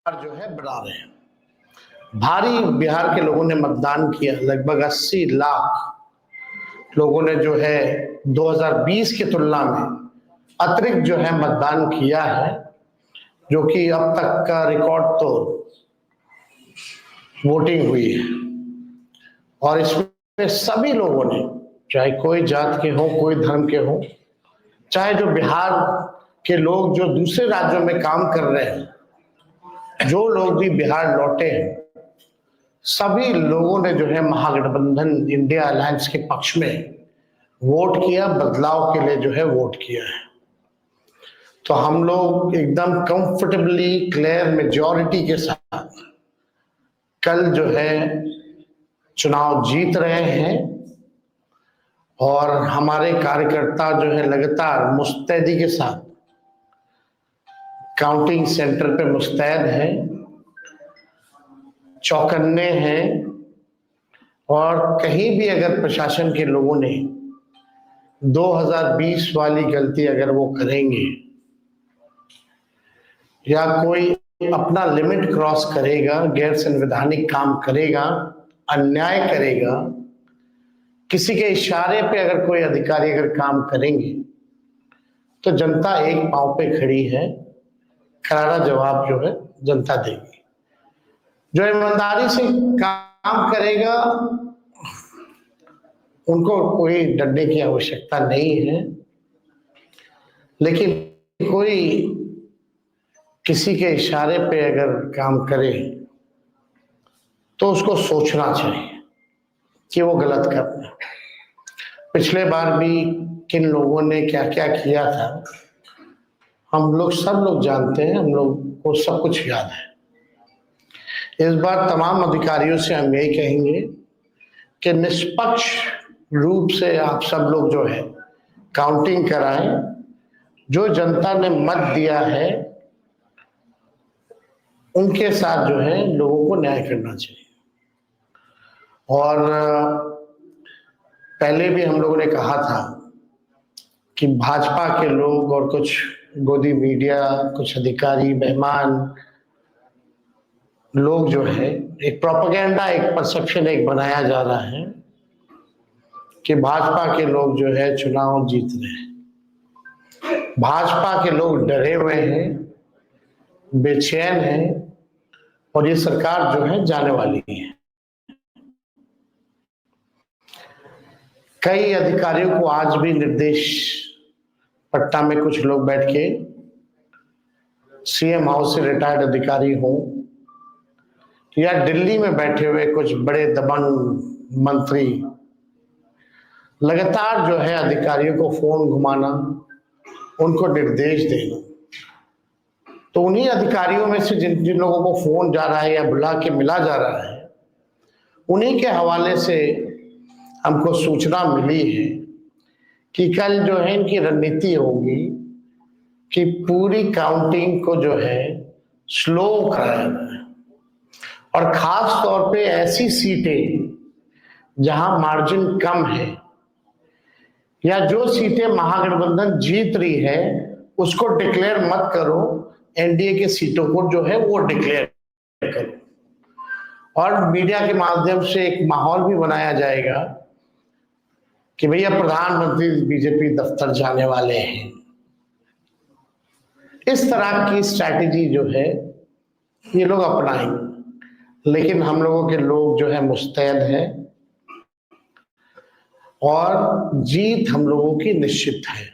जो है बढ़ा रहे हैं। भारी बिहार के लोगों ने मतदान किया, लगभग 80 लाख लोगों ने जो है 2020 की तुलना में अतिरिक्त जो है मतदान किया है, जो कि अब तक का रिकॉर्ड तोड़ वोटिंग हुई है। और इसमें सभी लोगों ने, चाहे कोई जात के हो, कोई धर्म के हो, चाहे जो बिहार के लोग जो दूसरे राज्यों में काम कर रहे हैं, जो लोग भी बिहार लौटे हैं, सभी लोगों ने जो है महागठबंधन इंडिया अलायंस के पक्ष में वोट किया, बदलाव के लिए जो है वोट किया है। तो हम लोग एकदम कंफर्टेबली क्लियर मेजॉरिटी के साथ कल जो है चुनाव जीत रहे हैं और हमारे कार्यकर्ता जो है लगातार मुस्तैदी के साथ काउंटिंग सेंटर पे मुस्तैद हैं, चौकन्ने हैं। और कहीं भी अगर प्रशासन के लोगों ने 2020 वाली गलती अगर वो करेंगे या कोई अपना लिमिट क्रॉस करेगा, गैर संवैधानिक काम करेगा, अन्याय करेगा, किसी के इशारे पे अगर कोई अधिकारी अगर काम करेंगे, तो जनता एक पांव पे खड़ी है, करारा जवाब जो है जनता देगी। जो ईमानदारी से काम करेगा उनको कोई डरने की आवश्यकता नहीं है, लेकिन कोई किसी के इशारे पे अगर काम करे तो उसको सोचना चाहिए कि वो गलत कर रहे हैं। पिछले बार भी किन लोगों ने क्या क्या किया था हम लोग सब लोग जानते हैं, हम लोग को सब कुछ याद है। इस बार तमाम अधिकारियों से हम यही कहेंगे कि निष्पक्ष रूप से आप सब लोग जो है काउंटिंग कराएं। जो जनता ने मत दिया है उनके साथ जो है लोगों को न्याय करना चाहिए। और पहले भी हम लोगों ने कहा था कि भाजपा के लोग और कुछ गोदी मीडिया, कुछ अधिकारी, मेहमान लोग जो है एक प्रोपेगेंडा, एक परसेप्शन एक बनाया जा रहा है कि भाजपा के लोग जो है चुनाव जीत रहे हैं। भाजपा के लोग डरे हुए हैं, बेचैन हैं और ये सरकार जो है जाने वाली है। कई अधिकारियों को आज भी निर्देश, पटना में कुछ लोग बैठ के सीएम हाउस से रिटायर्ड अधिकारी हों या दिल्ली में बैठे हुए कुछ बड़े दबंग मंत्री, लगातार जो है अधिकारियों को फोन घुमाना, उनको निर्देश देना। तो उन्हीं अधिकारियों में से जिन जिन लोगों को फोन जा रहा है या बुला के मिला जा रहा है, उन्हीं के हवाले से हमको सूचना मिली है कि कल जो है इनकी रणनीति होगी कि पूरी काउंटिंग को जो है स्लो कराया जाए और खास तौर पे ऐसी सीटें जहां मार्जिन कम है या जो सीटें महागठबंधन जीत रही है उसको डिक्लेयर मत करो, एनडीए के सीटों को जो है वो डिक्लेयर करो। और मीडिया के माध्यम से एक माहौल भी बनाया जाएगा कि भैया प्रधानमंत्री बीजेपी दफ्तर जाने वाले हैं। इस तरह की स्ट्रैटेजी जो है ये लोग अपनाएंगे, लेकिन हम लोगों के लोग जो है मुस्तैद हैं और जीत हम लोगों की निश्चित है।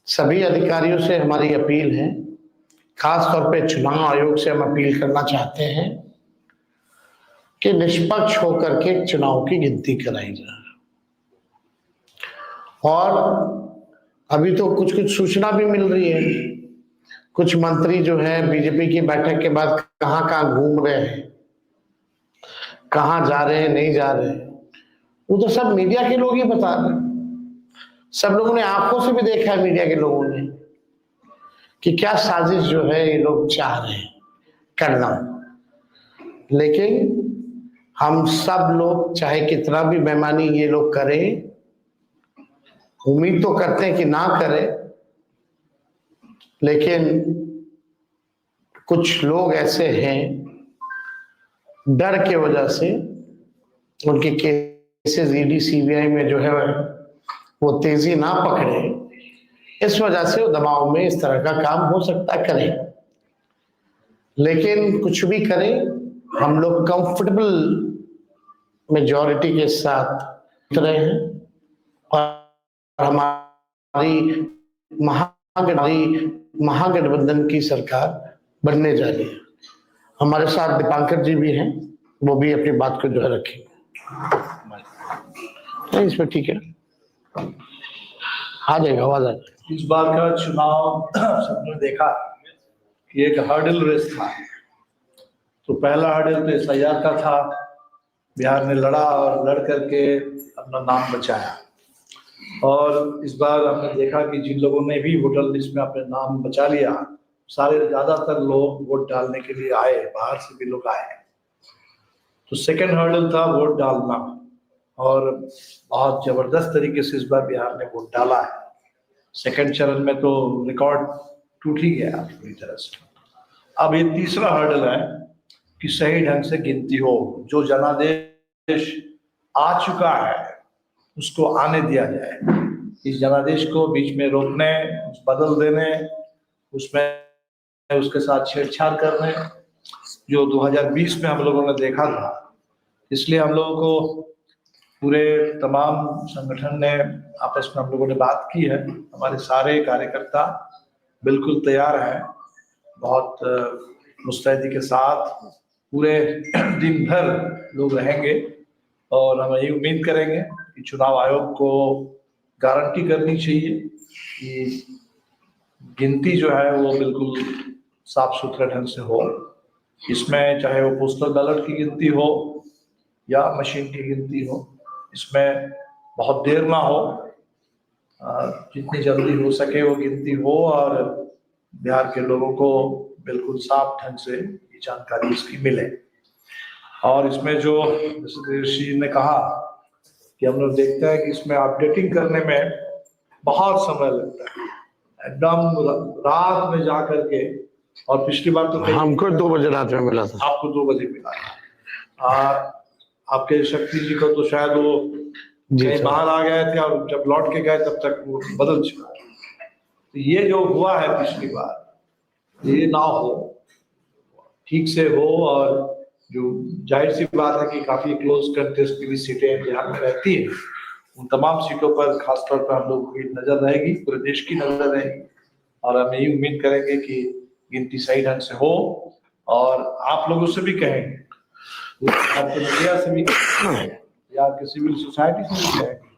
सभी अधिकारियों से हमारी अपील है, खास तौर पे चुनाव आयोग से हम अपील करना चाहते हैं कि निष्पक्ष होकर के चुनाव की गिनती कराई जाए। और अभी तो कुछ कुछ सूचना भी मिल रही है, कुछ मंत्री जो है बीजेपी की बैठक के बाद कहां कहां घूम रहे हैं, कहां जा रहे हैं, नहीं जा रहे हैं, वो तो सब मीडिया के लोग ही बता रहे हैं। सब लोगों ने आंखों से भी देखा है, मीडिया के लोगों ने, कि क्या साजिश जो है ये लोग चाह रहे हैं करना। लेकिन हम सब लोग चाहे कितना भी बेईमानी ये लोग करें, उम्मीद तो करते हैं कि ना करें, लेकिन कुछ लोग ऐसे हैं डर के वजह से उनके केसेस ईडी सीबीआई में जो है वो तेजी ना पकड़े, इस वजह से वो दबाव में इस तरह का काम हो सकता है करें। लेकिन कुछ भी करें, हम लोग कंफर्टेबल मेजॉरिटी के साथ रहे हैं और हमारी महागठबंधन की सरकार बनने जा रही है। हमारे साथ दीपांकर जी भी हैं, वो भी अपनी बात को जो है रखेंगे। नहीं, इसमें ठीक है, आ जाएगा, आवाज आ जाएगा। इस बार का चुनाव सबने देखा कि एक हर्डल रेस था। तो पहला हर्डल तो SIR का था, बिहार ने लड़ा और लड़ करके अपना नाम बचाया। और इस बार हमने देखा कि जिन लोगों ने भी वोटर लिस्ट में अपने नाम बचा लिया, सारे ज्यादातर लोग वोट डालने के लिए आए, बाहर से भी लोग आए। तो सेकंड हर्डल था वोट डालना, और बहुत जबरदस्त तरीके से इस बार बिहार ने वोट डाला है। सेकंड चरण में तो रिकॉर्ड टूट ही गया पूरी तरह से। अब ये तीसरा हर्डल है कि सही ढंग से गिनती हो, जो जनादेश आ चुका है उसको आने दिया जाए। इस जनादेश को बीच में रोकने, बदल देने, उसमें उसके साथ छेड़छाड़ करने, जो 2020 में हम लोगों ने देखा था। इसलिए हम लोगों को पूरे तमाम संगठन ने आपस में हम लोगों ने बात की है। हमारे सारे कार्यकर्ता बिल्कुल तैयार हैं, बहुत मुस्तैदी के साथ पूरे दिन भर लोग रहेंगे। और हम यही उम्मीद करेंगे कि चुनाव आयोग को गारंटी करनी चाहिए कि गिनती जो है वो बिल्कुल साफ सुथरे ढंग से हो। इसमें चाहे वो पोस्टल बैलेट की गिनती हो या मशीन की गिनती हो, इसमें बहुत देर ना हो, जितनी जल्दी हो सके वो गिनती हो और बिहार के लोगों को बिल्कुल साफ ढंग से ये जानकारी इसकी मिले। और इसमें जो श्री ने कहा कि हम लोग देखते हैं कि इसमें अपडेटिंग करने में बहुत समय लगता है, एकदम रात में जा करके। और पिछली बार तो हमको 2 बजे रात में मिला था, आपको 2 बजे मिला। आपके शक्ति जी को तो शायद वो कहीं बाहर आ गए थे और जब लौट के गए तब तक वो बदल चुका। तो ये जो हुआ है पिछली बार, ये ना हो, ठीक से हो। और जो जाहिर सी बात है कि काफी क्लोज कंटेस्ट की भी सीटें बिहार में रहती है, उन तमाम सीटों पर खासतौर पर हम लोग की नजर रहेगी, पूरे देश की नजर रहेगी। और हम यही उम्मीद करेंगे कि गिनती सही ढंग से हो। और आप लोगों से भी कहेंगे, आपके मीडिया से भी या आपके सिविल सोसाइटी से भी कहेंगे,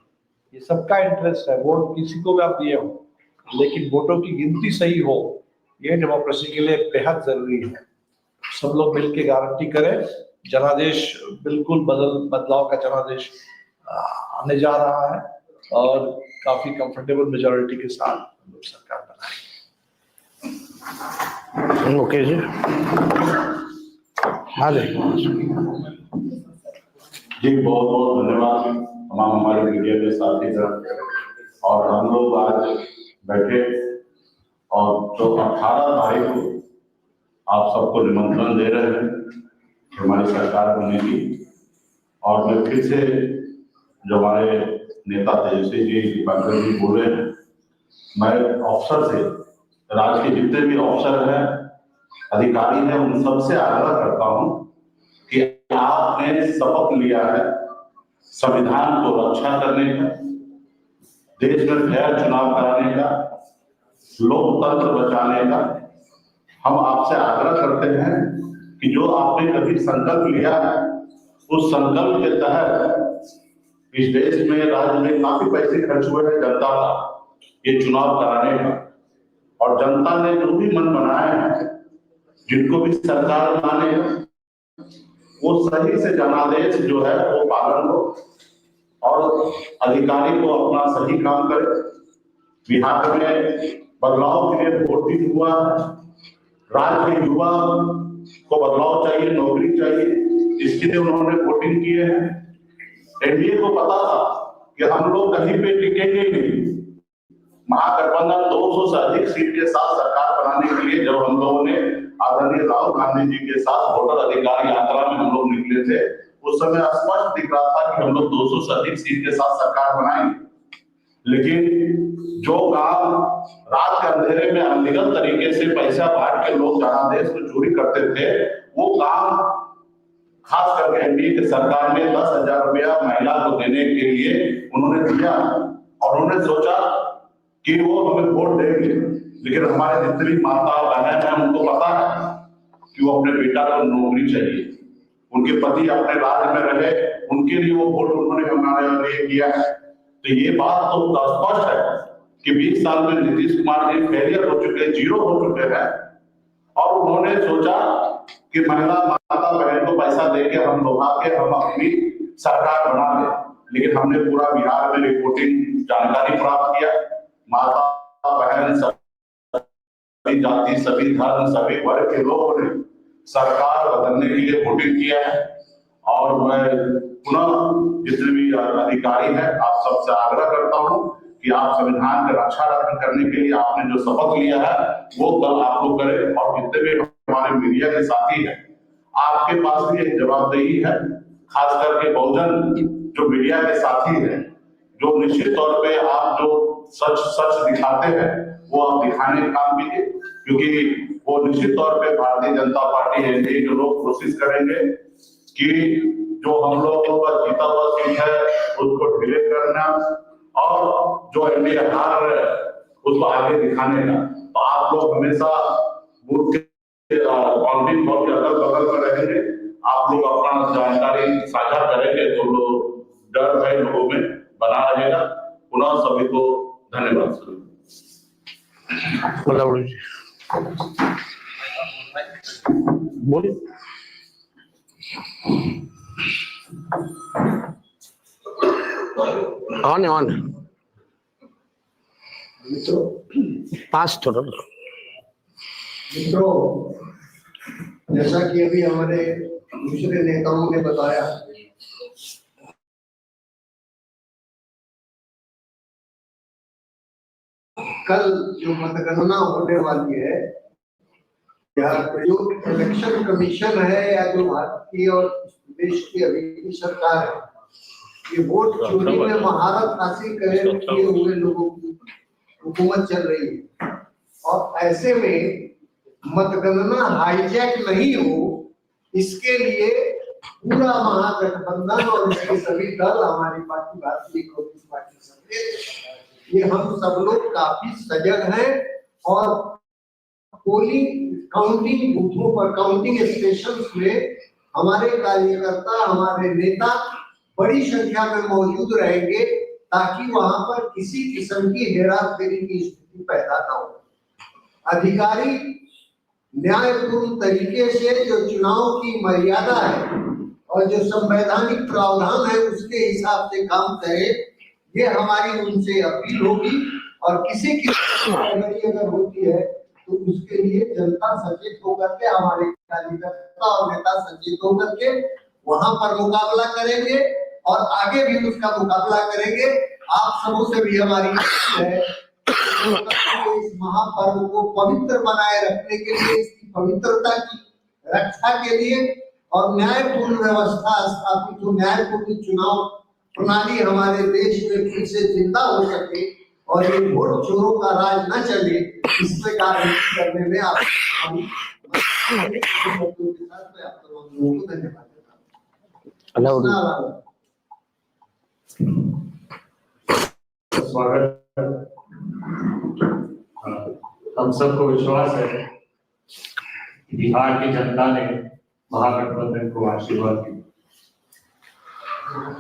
ये सबका इंटरेस्ट है। वोट किसी को भी आप दिए हो, लेकिन वोटों की गिनती सही हो, ये डेमोक्रेसी के लिए बेहद जरूरी है। सब लोग मिलकर गारंटी करें। जनादेश बिल्कुल बदलाव का जनादेश आने जा रहा है और काफी कंफर्टेबल मेजॉरिटी के साथ हम लोग सरकार बनाएंगे। ओके जी, हाँ जी जी, बहुत बहुत धन्यवाद तमाम हमारे मीडिया के साथी सर। और हम लोग आज बैठे और जो 18 तारीख को आप सबको निमंत्रण दे रहे हैं हमारी सरकार बनेगी। और मैं फिर से जो हमारे नेता तेजस्वी जी, दीपांकर जी बोले हैं, मैं अफसर से, राज्य के जितने भी अफसर हैं, अधिकारी हैं, उन सबसे आग्रह करता हूं कि आपने शपथ लिया है संविधान को रक्षा करने का, देश में फेयर चुनाव कराने का, लोकतंत्र बचाने का। हम आपसे आग्रह करते हैं कि जो आपने कभी संकल्प लिया है, उस संकल्प के तहत इस देश में, राज्य में काफी पैसे खर्च हुए हैं जनता का ये चुनाव कराने का। और जनता ने जो भी मन बनाया है, जिनको भी सरकार बनाने का, वो सही से जनादेश जो है वो पालन हो और अधिकारी को अपना सही काम करे। बिहार में बदलाव के लिए वोट भी हुआ है। राज्य के युवा को बदलाव चाहिए, नौकरी चाहिए, इसके लिए उन्होंने वोटिंग किए हैं। एनडीए को पता था कि हम लोग कहीं पे टिकेंगे नहीं। महागठबंधन 200 से अधिक सीट के साथ सरकार बनाने के लिए जब हम लोगों ने आदरणीय राहुल गांधी जी के साथ वोटर अधिकार यात्रा में हम लोग निकले थे, उस समय स्पष्ट दिख रहा था कि हम लोग 200 से अधिक सीट के साथ सरकार बनाएंगे। लेकिन जो काम रात के अंधेरे में अनलिगत तरीके से पैसा बांट के लोग जनादेश में चोरी करते थे, वो काम खास करके एनडीए की सरकार में 10,000 रुपया महिला को देने के लिए उन्होंने दिया और उन्होंने सोचा कि वो हमें वोट देंगे। लेकिन हमारे जितनी माता बहन है उनको पता है कि वो अपने बेटा को नौकरी चाहिए, उनके पति अपने राज्य में रहे, उनके लिए वो वोट उन्होंने हमारे लिए किया है। तो ये बात तो स्पष्ट है कि 20 साल में नीतीश कुमार जी फेलियर हो चुके हैं, जीरो हो चुके हैं और उन्होंने सोचा कि महिला माता बहन को पैसा देके हम लोहा के हम अपनी सरकार बना लें। लेकिन हमने पूरा बिहार में रिपोर्टिंग जानकारी प्राप्त किया, माता बहन सभी जाति सभी धर्म सभी वर्ग के लोगों ने सरकार बदलने के लिए वोटिंग किया है। और मैं पुनः जितने भी अधिकारी हैं आप सबसे आग्रह करता हूं कि आप संविधान की रक्षा करने के लिए आपने जो शपथ लिया है वो कल आप लोग करें। और जितने भी हमारे मीडिया के साथी हैं आपके पास भी एक जवाबदेही है, खास करके बहुजन जो मीडिया के साथी हैं, जो निश्चित तौर पे आप जो सच दिखाते हैं वो आप दिखाने का काम कीजिए, क्योंकि वो निश्चित तौर पे भारतीय जनता पार्टी एनडीए के लोग कोशिश करेंगे कि जो हम लोगों का जीता हुआ सीट है उसको डिले करना और जो एनडीए हार रहे उसको आगे दिखाने का। तो आप लोग हमेशा बूथ के काउंटिंग हॉल के अगल बगल में रहेंगे, आप लोग अपना जानकारी साझा करेंगे तो लोग डर भय लोगों में बना रहेगा। पुनः सभी को धन्यवाद। बोलिए। ऑन पास थोड़ा मित्रों, जैसा कि अभी हमारे दूसरे नेताओं ने बताया, कल जो मतगणना होने वाली है या जो इलेक्शन कमीशन है या जो भारत की और देश की अभी की सरकार है, ये वोट चोरी में महारत हासिल किए हुए लोगों की हुकूमत चल रही है। और ऐसे में मतगणना हाईजैक नहीं हो, इसके लिए पूरा महागठबंधन और इसके सभी दल, हमारी पार्टी भारतीय कम्युनिस्ट पार्टी समेत, ये हम सब लोग काफी सजग हैं और पोलिंग काउंटिंग बूथों पर, काउंटिंग स्टेशन में हमारे कार्यकर्ता, हमारे नेता बड़ी संख्या में मौजूद रहेंगे ताकि वहां पर किसी किस्म की हेराफेरी की स्थिति पैदा न हो। अधिकारी न्यायपूर्ण तरीके से जो चुनाव की मर्यादा है और जो संवैधानिक प्रावधान है उसके हिसाब से काम करे, ये हमारी उनसे अपील होगी। और किसी की अगर होती है तो उसके लिए जनता सचेत होकर के, हमारे कार्यकर्ता और नेता सचेत होकर के वहां पर मुकाबला करेंगे और आगे भी उसका मुकाबला करेंगे। आप सबों से भी हमारी है इस महापर्व को पवित्र बनाए रखने के लिए, इसकी पवित्रता की रक्षा के लिए और न्यायपूर्ण व्यवस्था स्थापित हो, न्यायपूर्ण चुनाव प्रणाली हमारे देश में फिर से जिंदा हो सके और ये वोट चोरों का राज न चले, इस पे कार्य करने में आप लोगों को धन्यवाद देता हूँ। स्वागत। हम सबको विश्वास है कि बिहार की जनता ने महागठबंधन को आशीर्वाद दिया।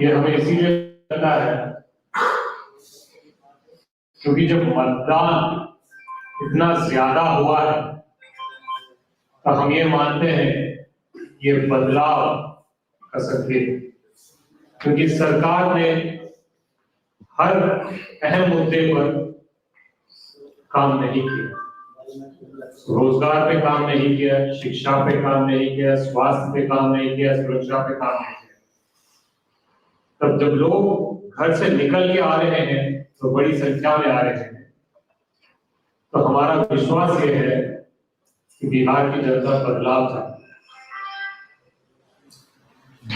ये हमें इसीलिए पता है क्योंकि जब मतदान इतना ज्यादा हुआ है तो हम ये मानते हैं ये बदलाव का संकेत, क्योंकि सरकार ने हर अहम मुद्दे पर काम नहीं किया। रोजगार पे काम नहीं किया, शिक्षा पे काम नहीं किया, स्वास्थ्य पे काम नहीं किया, सुरक्षा पे काम नहीं किया। तब जब लोग घर से निकल के आ रहे हैं तो बड़ी संख्या में आ रहे हैं, तो हमारा विश्वास ये है कि बिहार की जनता बदलाव चाहती है।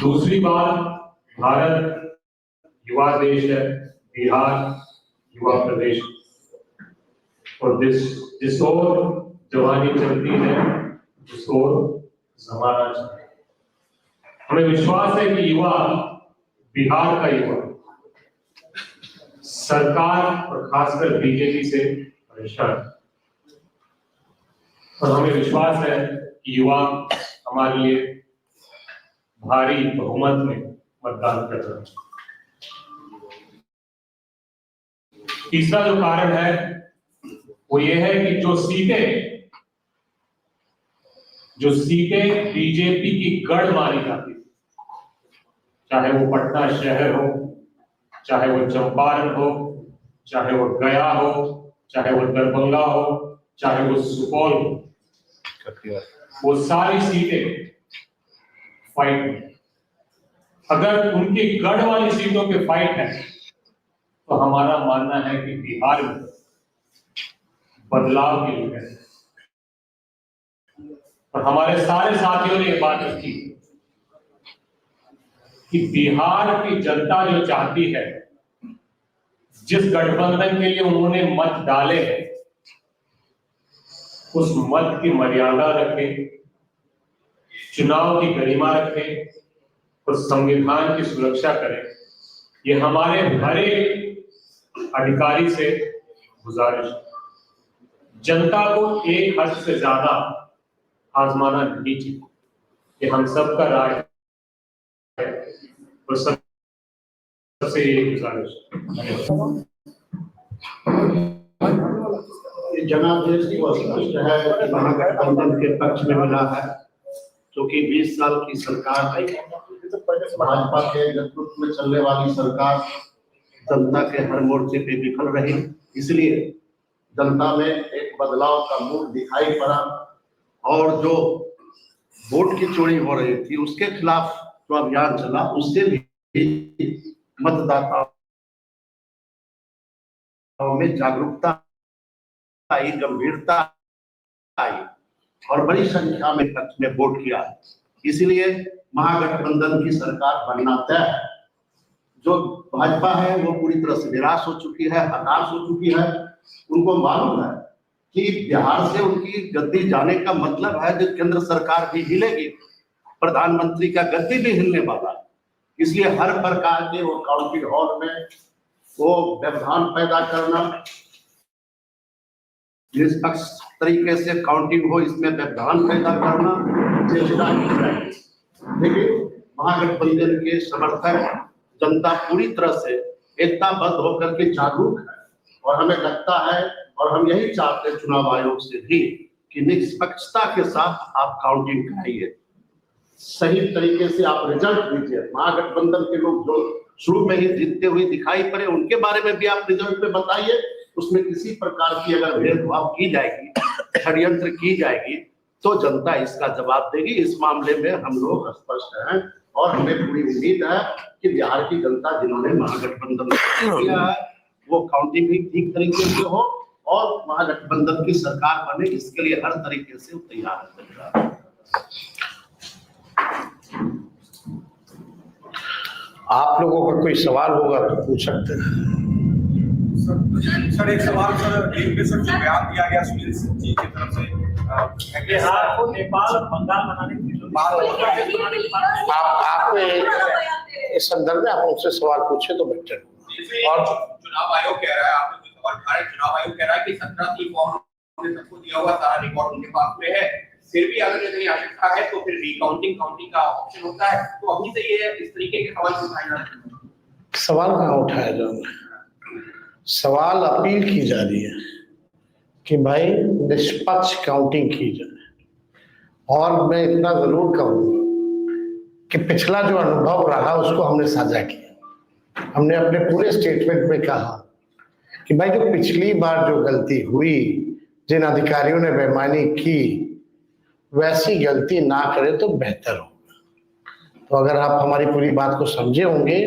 दूसरी बात, भारत युवा देश है, बिहार युवा प्रदेश, और जिस ओर जवानी चलती है उस ओर जमाना चलता है। हमें विश्वास है कि युवा, बिहार का युवा सरकार और खासकर बीजेपी से परेशान है, और हमें विश्वास है कि युवा हमारे लिए भारी बहुमत में मतदान कर रहे हैं। तीसरा जो कारण है वो ये है कि जो सीटें बीजेपी की गढ़ मानी जाती है, चाहे वो पटना शहर हो, चाहे वो चंपारण हो, चाहे वो गया हो, चाहे वो दरभंगा हो, चाहे वो सुपौल हो, वो सारी सीटें फाइट में। अगर उनकी गढ़ वाली सीटों पे फाइट है तो हमारा मानना है कि बिहार में बदलाव की जरूरत है। और हमारे सारे साथियों ने ये बात रखी कि बिहार की जनता जो चाहती है, जिस गठबंधन के लिए उन्होंने मत डाले हैं, उस मत की मर्यादा रखें, चुनाव की गरिमा रखें और संविधान की सुरक्षा करें। ये हमारे हरे अधिकारी से गुजारिश है। जनता को एक हद से ज्यादा आजमाना नहीं चाहिए, ये हम सबका राय है और सबसे ये गुजारिश जनादेश को स्पष्ट है कि महागठबंधन के पक्ष में मिला है, क्योंकि 20 साल की सरकार भाजपा के नेतृत्व में चलने वाली सरकार जनता के हर मोर्चे पे विफल रही। इसलिए जनता में एक बदलाव का मूड दिखाई पड़ा, और जो वोट की चोरी हो रही थी उसके खिलाफ जो अभियान चला, उससे भी मतदाताओं में जागरूकता आई, गंभीरता आई और बड़ी संख्या में पक्ष में वोट किया। इसलिए महागठबंधन की सरकार बनना तय है। जो भाजपा है वो पूरी तरह से निराश हो चुकी है, हताश हो चुकी है। उनको मालूम है कि बिहार से उनकी गद्दी जाने का मतलब है कि केंद्र सरकार भी हिलेगी, प्रधानमंत्री का गद्दी भी हिलने वाला है। इसलिए हर प्रकार के वो काउंटिंग हॉल में वो व्यवधान पैदा करना, निष्पक्ष तरीके से काउंटिंग हो इसमें व्यवधान पैदा करना चेष्टा की जाएगी। लेकिन महागठबंधन के समर्थक, जनता पूरी तरह से एकताबद्ध होकर के जागरूक है, और हमें लगता है और हम यही चाहते हैं चुनाव आयोग से भी कि निष्पक्षता के साथ आप काउंटिंग कराइए, सही तरीके से आप रिजल्ट दीजिए। महागठबंधन के लोग जो शुरू में ही जीतते हुए दिखाई पड़े, उनके बारे में भी आप रिजल्ट पे बताइए। उसमें किसी प्रकार की अगर भेदभाव की जाएगी, षड्यंत्र की जाएगी, तो जनता इसका जवाब देगी। इस मामले में हम लोग स्पष्ट हैं और हमें पूरी उम्मीद है कि बिहार की जनता जिन्होंने महागठबंधन किया है वो काउंटिंग भी ठीक तरीके से हो और महागठबंधन की सरकार बने, इसके लिए हर तरीके से तैयार है। आप लोगों का कोई सवाल होगा तो पूछ सकते हैं। सर एक सवाल सर, एक में सर जो बयान दिया गया सुनील सिंह जी की तरफ से बिहार को नेपाल और बंगाल बनाने की आप इस संदर्भ में आप उनसे सवाल पूछे तो बेहतर। और चुनाव आयोग कह रहा है, आपने जो सवाल उठाया, चुनाव आयोग कह रहा है कि 17 की फॉर्म हमने सबको दिया हुआ, सारा रिकॉर्ड उनके पास में है, फिर भी अगर कहीं आवश्यकता है तो फिर रिकाउंटिंग का ऑप्शन होता है। तो अभी से ये इस तरीके के सवाल उठाए जा रहे हैं। सवाल कहाँ उठाया जा रहा है? सवाल अपील की जा रही है कि भाई निष्पक्ष काउंटिंग की जाए। और मैं इतना जरूर कहूँगा कि पिछला जो अनुभव रहा उसको हमने साझा किया। हमने अपने पूरे स्टेटमेंट में कहा कि भाई जो पिछली बार जो गलती हुई, जिन अधिकारियों ने बेईमानी की, वैसी गलती ना करे तो बेहतर होगा। तो अगर आप हमारी पूरी बात को समझे होंगे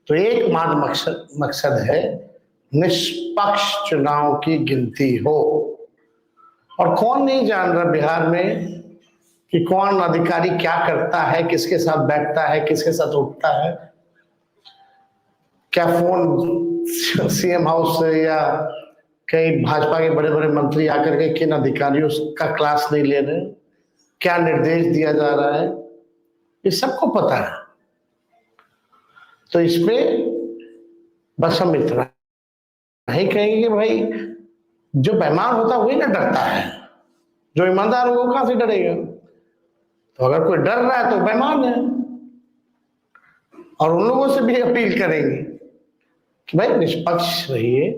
तो एकमात्र मकसद है निष्पक्ष चुनाव की गिनती हो। और कौन नहीं जान रहा बिहार में कि कौन अधिकारी क्या करता है, किसके साथ बैठता है, किसके साथ उठता है। क्या फोन सीएम हाउस से या कई भाजपा के बड़े बड़े मंत्री आकर के किन अधिकारियों का क्लास नहीं ले रहे, क्या निर्देश दिया जा रहा है, ये सबको पता है। तो इसमें बस हम इतना ही कहेंगे कि भाई जो बेईमान होता है वही ना डरता है, जो ईमानदार हो वो कहां से डरेगा। तो अगर कोई डर रहा है तो बेईमान है। और उन लोगों से भी अपील करेंगे कि भाई निष्पक्ष रहिए।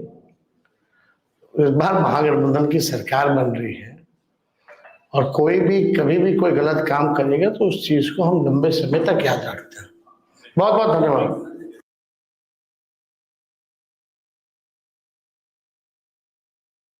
इस बार महागठबंधन की सरकार बन रही है और कोई भी कभी भी कोई गलत काम करेगा तो उस चीज को हम लंबे समय तक याद रखते हैं। बहुत बहुत धन्यवाद।